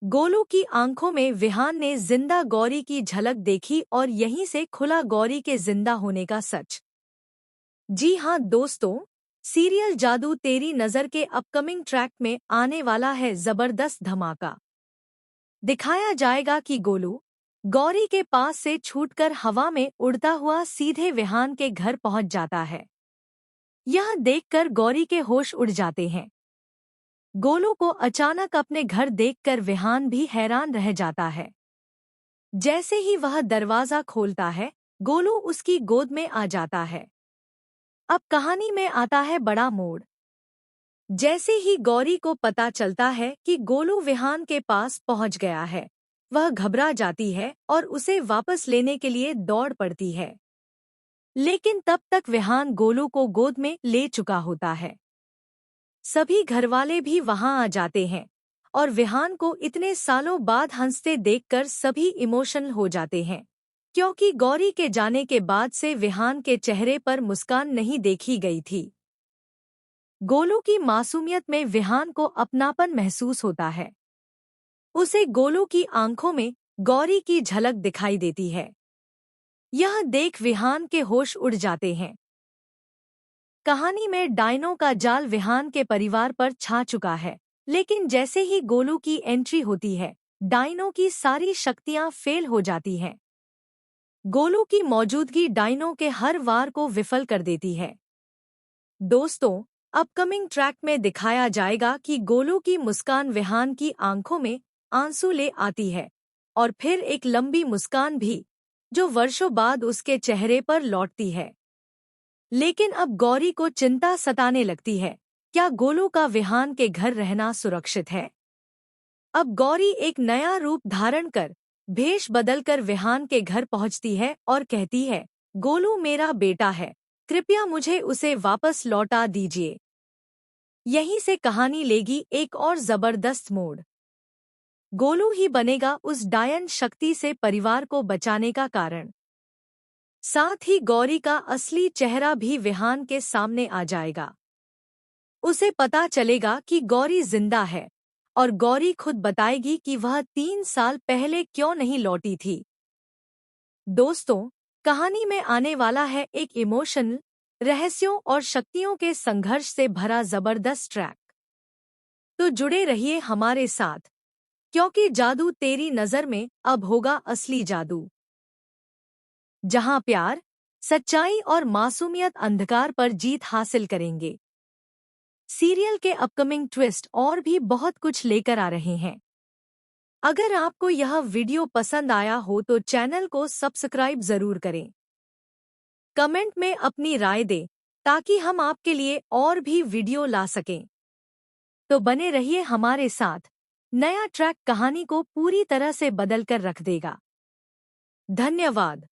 गोलू की आंखों में विहान ने जिंदा गौरी की झलक देखी और यहीं से खुला गौरी के जिंदा होने का सच। जी हाँ दोस्तों, सीरियल जादू तेरी नज़र के अपकमिंग ट्रैक में आने वाला है जबरदस्त धमाका। दिखाया जाएगा कि गोलू गौरी के पास से छूटकर हवा में उड़ता हुआ सीधे विहान के घर पहुंच जाता है। यह देखकर गौरी के होश उड़ जाते हैं। गोलू को अचानक अपने घर देखकर विहान भी हैरान रह जाता है। जैसे ही वह दरवाजा खोलता है, गोलू उसकी गोद में आ जाता है। अब कहानी में आता है बड़ा मोड़। जैसे ही गौरी को पता चलता है कि गोलू विहान के पास पहुंच गया है, वह घबरा जाती है और उसे वापस लेने के लिए दौड़ पड़ती है। लेकिन तब तक विहान गोलू को गोद में ले चुका होता है। सभी घरवाले भी वहां आ जाते हैं और विहान को इतने सालों बाद हंसते देखकर सभी इमोशनल हो जाते हैं, क्योंकि गौरी के जाने के बाद से विहान के चेहरे पर मुस्कान नहीं देखी गई थी। गोलू की मासूमियत में विहान को अपनापन महसूस होता है। उसे गोलू की आंखों में गौरी की झलक दिखाई देती है। यह देख विहान के होश उड़ जाते हैं। कहानी में डायनो का जाल विहान के परिवार पर छा चुका है, लेकिन जैसे ही गोलू की एंट्री होती है, डायनो की सारी शक्तियां फेल हो जाती हैं। गोलू की मौजूदगी डायनो के हर वार को विफल कर देती है। दोस्तों, अपकमिंग ट्रैक में दिखाया जाएगा कि गोलू की मुस्कान विहान की आंखों में आंसू ले आती है, और फिर एक लंबी मुस्कान भी, जो वर्षों बाद उसके चेहरे पर लौटती है। लेकिन अब गौरी को चिंता सताने लगती है। क्या गोलू का विहान के घर रहना सुरक्षित है? अब गौरी एक नया रूप धारण कर, भेष बदलकर विहान के घर पहुंचती है और कहती है, गोलू मेरा बेटा है, कृपया मुझे उसे वापस लौटा दीजिए। यहीं से कहानी लेगी एक और जबरदस्त मोड़। गोलू ही बनेगा उस डायन शक्ति से परिवार को बचाने का कारण। साथ ही गौरी का असली चेहरा भी विहान के सामने आ जाएगा। उसे पता चलेगा कि गौरी जिंदा है, और गौरी खुद बताएगी कि वह 3 साल पहले क्यों नहीं लौटी थी। दोस्तों, कहानी में आने वाला है एक इमोशनल, रहस्यों और शक्तियों के संघर्ष से भरा जबरदस्त ट्रैक। तो जुड़े रहिए हमारे साथ, क्योंकि जादू तेरी नज़र में अब होगा असली जादू, जहां प्यार, सच्चाई और मासूमियत अंधकार पर जीत हासिल करेंगे। सीरियल के अपकमिंग ट्विस्ट और भी बहुत कुछ लेकर आ रहे हैं। अगर आपको यह वीडियो पसंद आया हो तो चैनल को सब्सक्राइब जरूर करें। कमेंट में अपनी राय दें ताकि हम आपके लिए और भी वीडियो ला सकें। तो बने रहिए हमारे साथ, नया ट्रैक कहानी को पूरी तरह से बदल कर रख देगा। धन्यवाद।